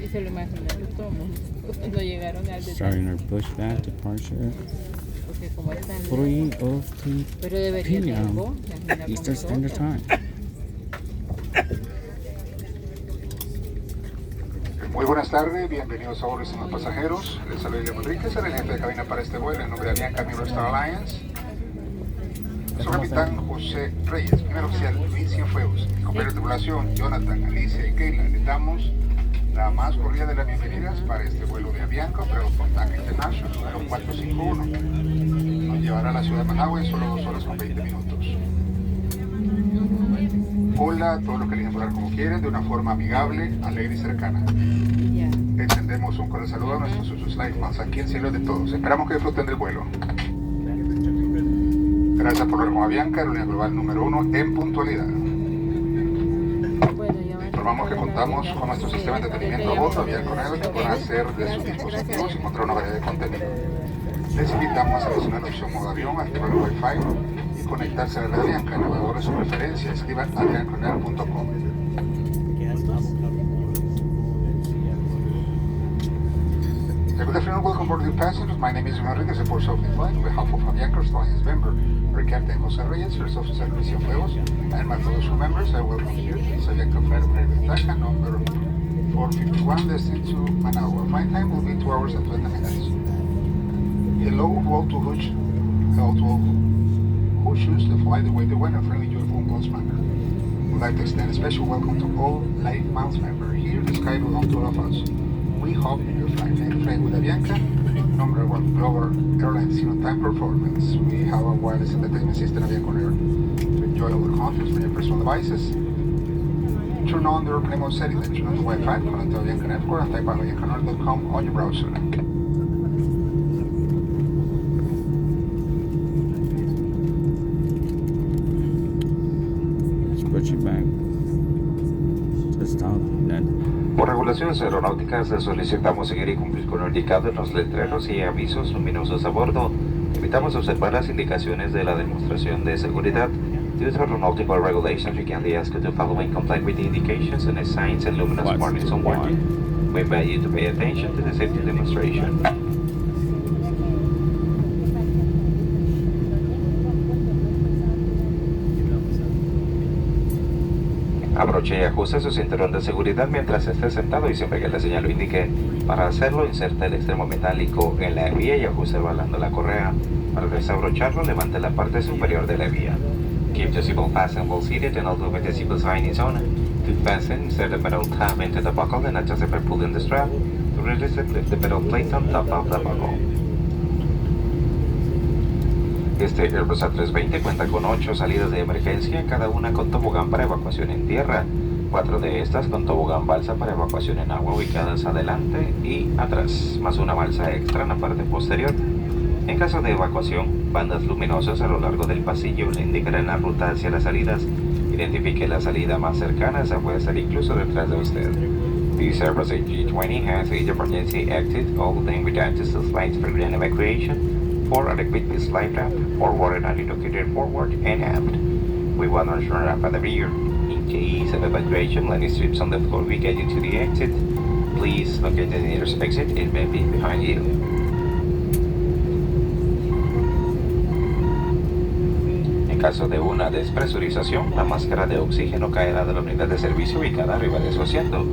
Y se lo imaginaron todos cuando llegaron al detalle. Starting our pushback departure. Porque como es tan 3:02 pero debería tener p.m. voz, imagina con Eastern Standard nosotros. Time. Muy buenas tardes, bienvenidos a bordo, estimados pasajeros. Les saluda Guillermo Enríquez, el jefe de cabina para este vuelo en nombre de Avianca International Airlines. Su capitán José Reyes, primer oficial Luis Cienfuegos, y compañero de tripulación Jonathan, Alicia y Keila, les damos la más cordial de las bienvenidas para este vuelo de Avianca, operado por TACA International, número 451. Nos llevará a la ciudad de Managua en solo 2 horas con 20 minutos. Hola a todos los que eligen volar como quieren, de una forma amigable, alegre y cercana. Extendemos un cordial saludo a nuestros usuarios Lifemans, aquí el cielo es de todos. Esperamos que disfruten del vuelo. Gracias por volar con Avianca, aerolínea global número 1 en puntualidad. Informamos que contamos con nuestro sistema de entretenimiento a bordo, Avianca Flight, que pueden hacer de sus dispositivos y encontrar una variedad de contenido. Les invitamos a seleccionar la opción modo avión, activar el Wi-Fi y conectarse a la red Avianca, el navegador de su preferencia. Escriban aviancanear.com. Good afternoon, welcome aboard dear passengers. My name is Enrique, the Port South Flight. On behalf of Avianca Airlines member, our Captain José Reyes, First Officer Luis Cienfuegos, and my fellow crew members, I welcome you to this Avianca Flight operated with TACA number 451, destined to Managua. Flight time will be 2 hours and 20 minutes. Hello to all to who choose to fly the way they went, a friendly, joyful, and close manner. We'd like to extend a special welcome to all Life Miles members. Here, the sky belongs to all of us. We hope you fly with Avianca, number 1 global airline on time performance. We have a wireless entertainment system Avianca Air to enjoy all the content from your personal devices. Turn on the airplane mode setting, then turn on the Wi-Fi, connect to Avianca Network, and type aviancanair.com on your browser. Back to stop net. Por regulaciones aeronáuticas les solicitamos seguir y cumplir con lo indicado en los letreros y avisos luminosos a bordo. Invitamos a observar las indicaciones de la demostración de seguridad. Due to aeronautical regulations, we kindly ask you to follow and comply with the indications and the signs and luminous warnings on board. We invite you to pay attention to the safety demonstration. Abroche y ajuste su cinturón de seguridad mientras esté sentado y siempre que la señal lo indique. Para hacerlo, inserta el extremo metálico en la hebilla y ajuste balando la correa. Para desabrocharlo, levante la parte superior de la hebilla. Keep the seatbelt fastened while seated and although with the seatbelt sign is on. To fasten, insert the metal tab into the buckle and adjust it by pulling the strap. To release it, lift the metal plate on top of the buckle. Este Airbus A320 cuenta con 8 salidas de emergencia, cada una con tobogán para evacuación en tierra. 4 de estas con tobogán balsa para evacuación en agua ubicadas adelante y atrás, más una balsa extra en la parte posterior. En caso de evacuación, bandas luminosas a lo largo del pasillo le indicarán la ruta hacia las salidas. Identifique la salida más cercana, esa puede ser incluso detrás de usted. This Airbus A320 has 8 emergency exits, all of them with access to flights for grand evacuation. 4 are equipped with slide ramp, 4 water are located forward and aft. We want to ensure ramp at the rear. In case of evacuation, landing strips on the floor will get you to the exit. Please locate the nearest exit, it may be behind you. En caso de una despresurización, la máscara de oxígeno caerá de la unidad de servicio ubicada arriba de su asiento.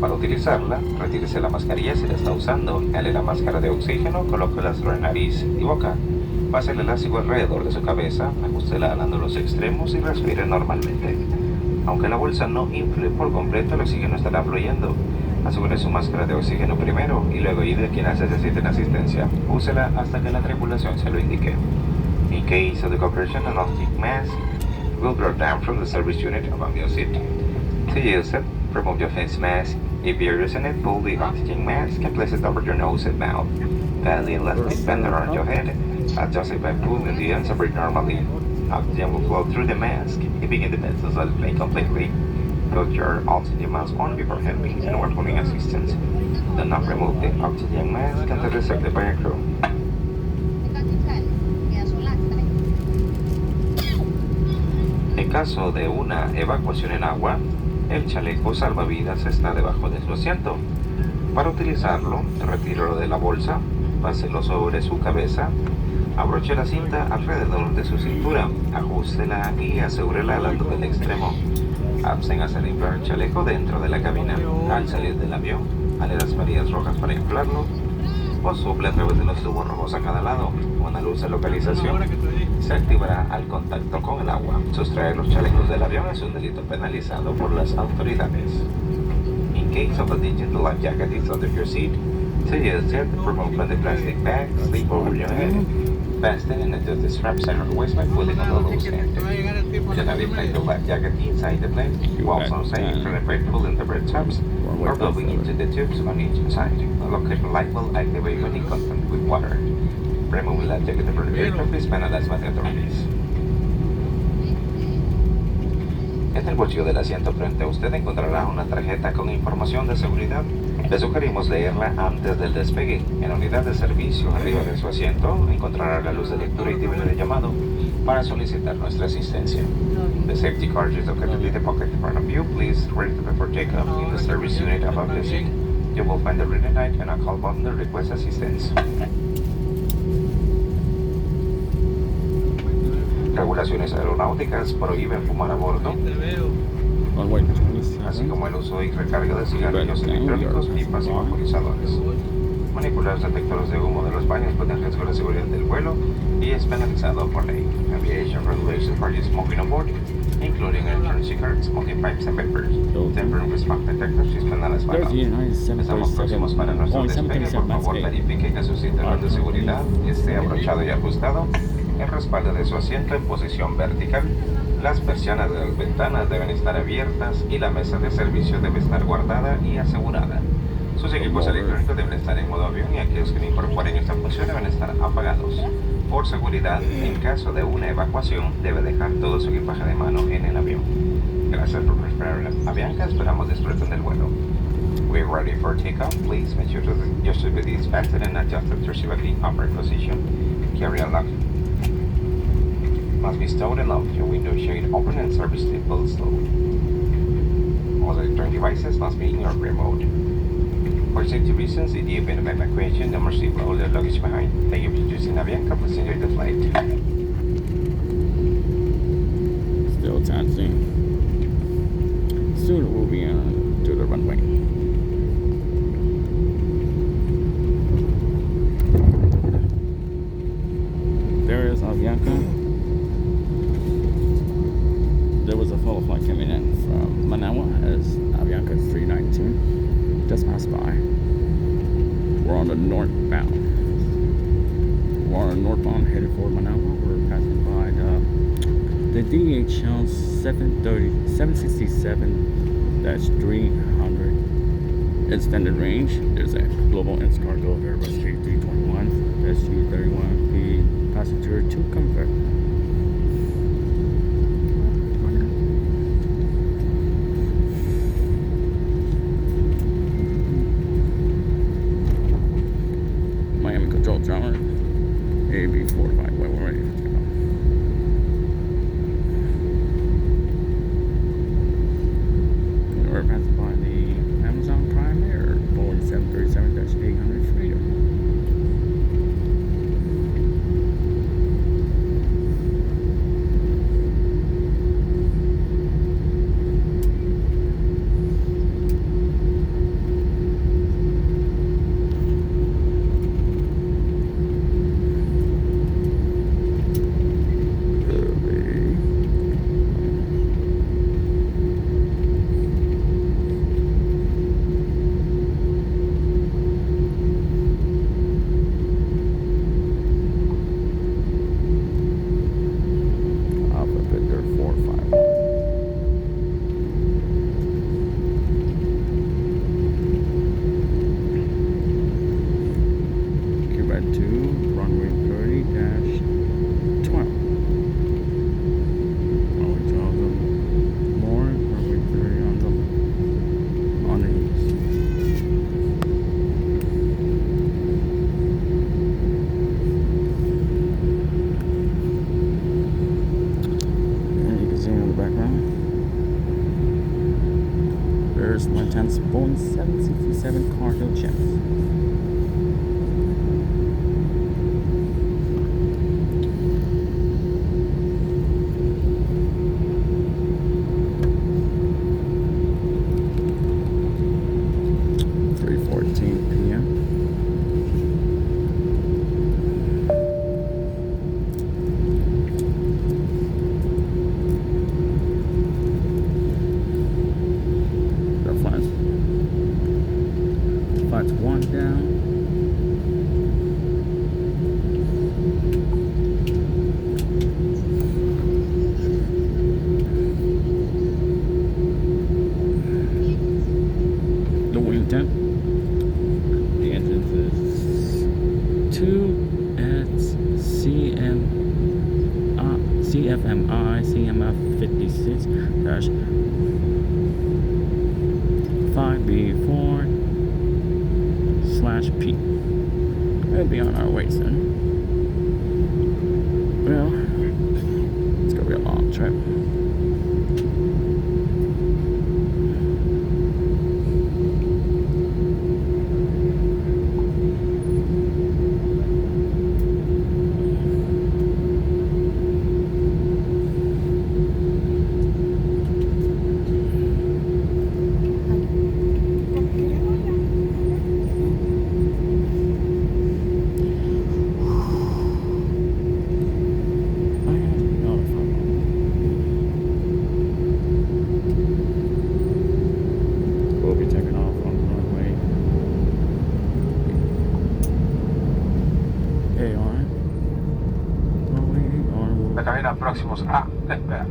Para utilizarla, retírese la mascarilla si la está usando, jale la máscara de oxígeno, colóquela sobre nariz y boca. Pase el elástico alrededor de su cabeza, ajustela alando los extremos y respire normalmente. Aunque la bolsa no infle por completo, el oxígeno estará fluyendo. Asegure su máscara de oxígeno primero y luego ayude a quienes necesiten asistencia. Úsela hasta que la tripulación se lo indique. In case of the cooperation, an oxygen mask will drop down from the service unit above your seat. To use it, remove your face mask. If you're using it, pull the oxygen mask and place it over your nose and mouth. Tie the elastic band around your head. Adjust it by pulling the ends of it normally. Oxygen will flow through the mask, keeping it the vessels out of plane completely. Put your oxygen mask on before helping and pulling assistance. Do not remove the oxygen mask until recepted by a crew. En caso de una evacuación en agua, El chaleco salvavidas está debajo de su asiento. Para utilizarlo, retírelo de la bolsa, páselo sobre su cabeza, abroche la cinta alrededor de su cintura, ajústela y asegúrela al lado del extremo. Absténgase al inflar el chaleco dentro de la cabina. Al salir del avión, hale las varillas rojas para inflarlo o sople a través de los tubos rojos a cada lado. Una luz de localización se activará al contacto con el agua. Sustraer los chalecos del avión es un delito penalizado por las autoridades. In case of a digital life jacket is under your seat, suggested remove the plastic bag, sleep over your head, fasten and adjust the straps and your waistband pulling on the loose end. Do not inflate the life jacket inside the plane. While on stage, celebrate pulling the red straps or blowing into the tubes on each side. A location light will activate when in contact with water. Remove the life jacket from the aircraft is penalized by the authorities. En el bolsillo del asiento frente a usted encontrará una tarjeta con información de seguridad. Le sugerimos leerla antes del despegue. En la unidad de servicio arriba de su asiento encontrará la luz de lectura y timbre de llamado para solicitar nuestra asistencia. The safety card is located in the pocket in front of you. Please read it before takeoff in the service unit above the seat. You will find the reading light and a call button to request assistance. Regulaciones aeronáuticas prohíben fumar a bordo, así como el uso y recarga de cigarrillos electrónicos, pipas y vaporizadores. Manipular los detectores de humo de los baños pone en riesgo la seguridad del vuelo y es penalizado por ley. Aviation regulations for smoking on board, including electronic cigarettes, smoking pipes and vapors. Tempering with smoke detectors is penalized by law. Estamos próximos para nuestro despegue. Por favor, verifique que su cinturón de seguridad esté abrochado y ajustado, el respaldo de su asiento en posición vertical, las persianas de las ventanas deben estar abiertas y la mesa de servicio debe estar guardada y asegurada. Sus equipos electrónicos deben estar en modo avión y aquellos que no incorporen esta función deben estar apagados. Por seguridad, en caso de una evacuación, debe dejar todo su equipaje de mano en el avión. Gracias por esperar en Avianca, esperamos disfruten del vuelo. We're ready for takeoff. Please make sure your seatbelt is fastened and adjusted to receive the upright position. Carry on lock must be stowed and locked. Your window shade open and service table slow. All electronic devices must be in your remote. For safety reasons, in the event of evacuation, the must leave all your luggage behind. Thank you for choosing Avianca. Please enjoy the flight. Still taxiing. Soon we'll be on to the runway. There is Avianca. There was a follow flight coming in from Managua as Avianca 392 just passed by. We're on the northbound. We're on northbound headed for Managua. We're passing by the DHL 767-300 extended range. There's a global cargo of Airbus A321 SG31P passenger to comfort. Control tower, AV451, we're ready to go. We're passing by the Amazon Prime Air, Boeing 737-800 Freedom. northern cargo jets. Flights 1 down. The wing temp. The engines is 2 at CFMI CMF 56-5B4/P. We'll be on our way soon. Well, it's gonna be a long trip. Próximos a despegar.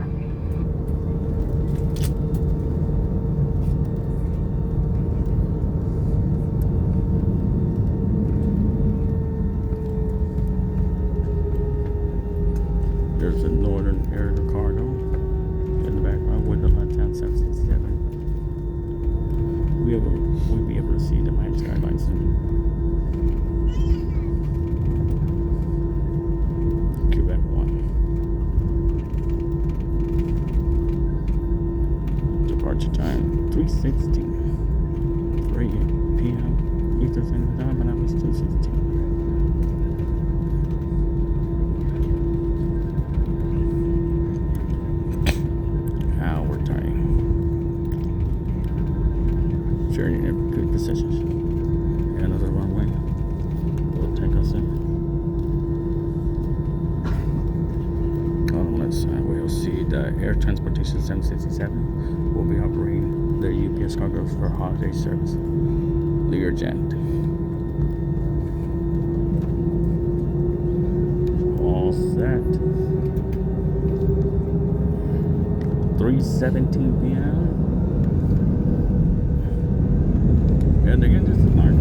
There's a northern air cargo in the background with the left-hand 767. We'll be able to see the Avianca Airlines soon. Time 3:16, 3 p.m. Eastern Standard Time, and I was 2:16. Now we're turning. Turning in good positions. And another runway will take us in. We'll see the Air Transportation 767 will be operating the UPS cargo for holiday service. Learjet. All set. 3:17 p.m. And again, this is Mark.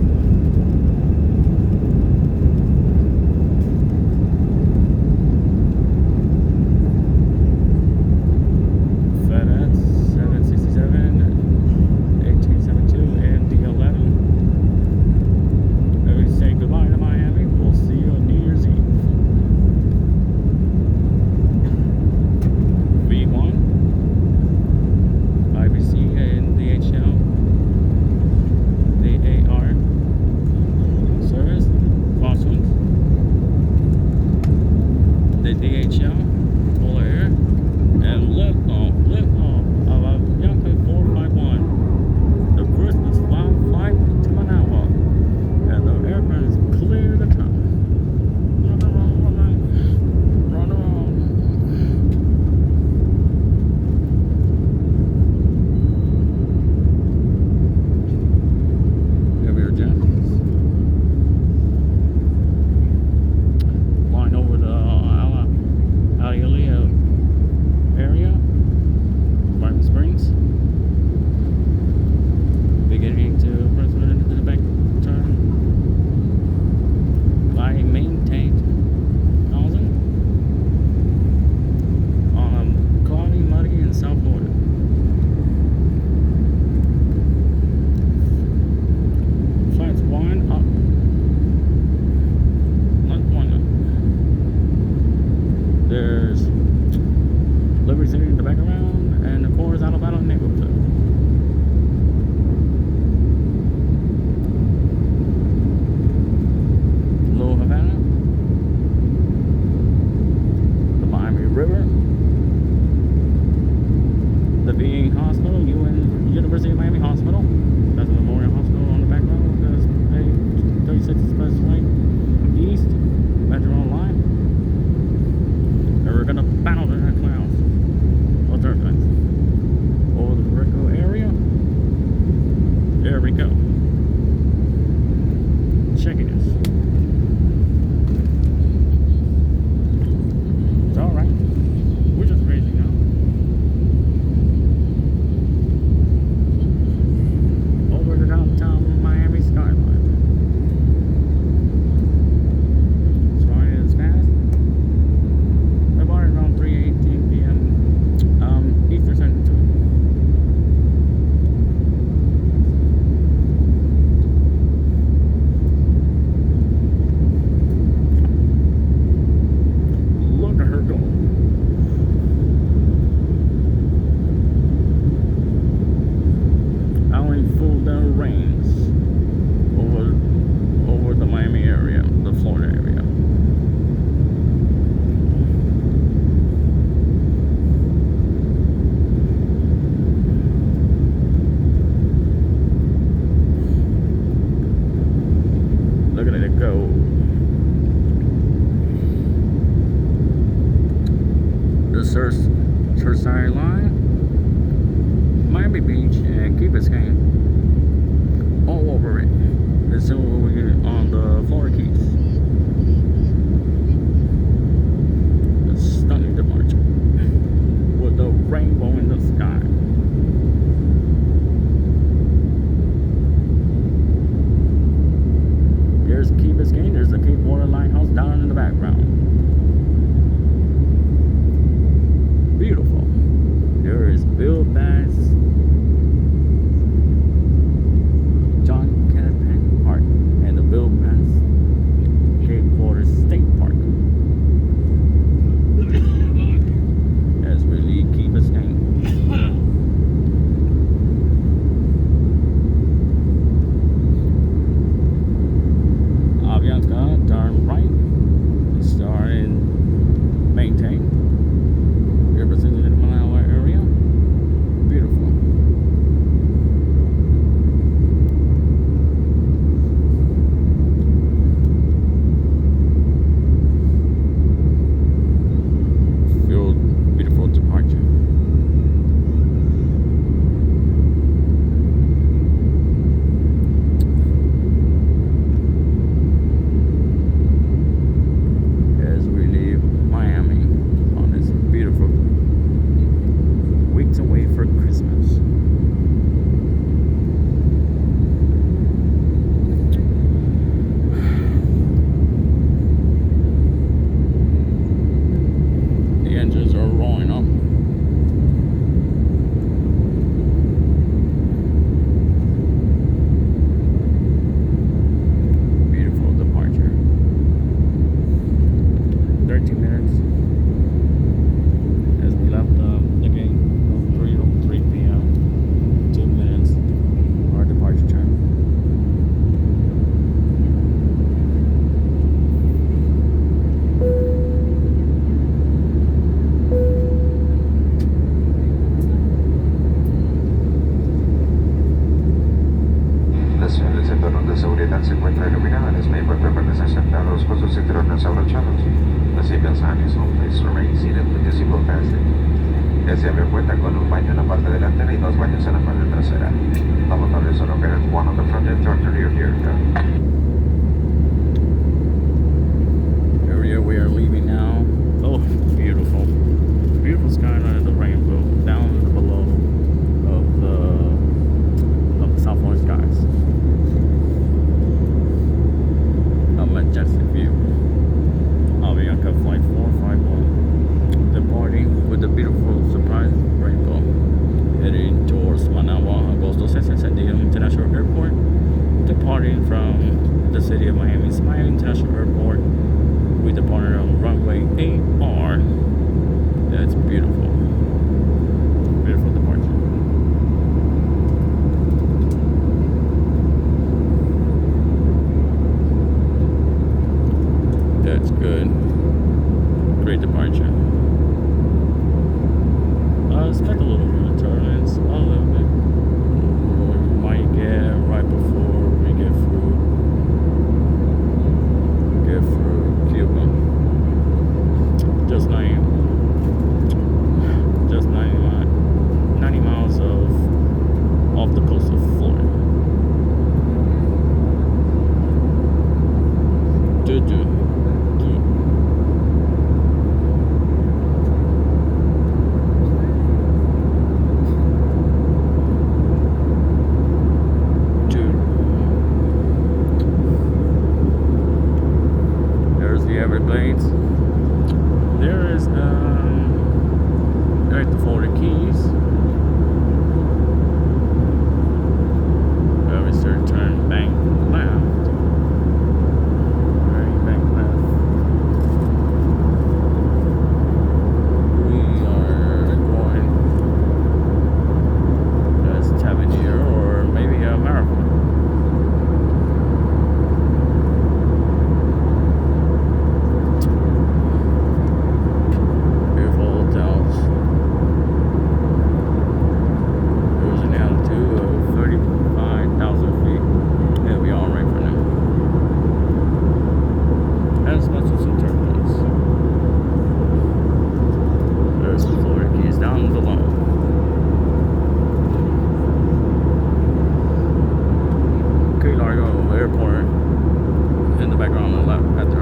de seguridad se encuentra iluminada. Les pedimos permanecer sentados con sus cinturones abrochados. The seatbelt sign is on. Please remain seated with your seatbelt fastened. Este avión cuenta con un baño en la parte delantera y 2 baños en la parte trasera. All lavatories are located, one on the front and two on the rear here. Area we are leaving now. Oh, beautiful. Beautiful skyline of the rainbow down below of the Southwest skies. A majestic view. Avianca Flight 451 departing with the beautiful surprise rainbow, heading towards Managua, Augusto, Cesar, Sandino International Airport, departing from the city of Miami's Miami International Airport. We departed on runway AR. That's beautiful. Beautiful departure. That's good. Great departure. Expect a little bit of turbulence, a little bit. We might get right before we get through Cuba. Just 90 miles off the coast of Florida. There's the Everglades. There is right the Florida Keys. We start turn bank left. Right, bank left. We are going as Tavernier or maybe a Marathon. Airport in the background on the left at the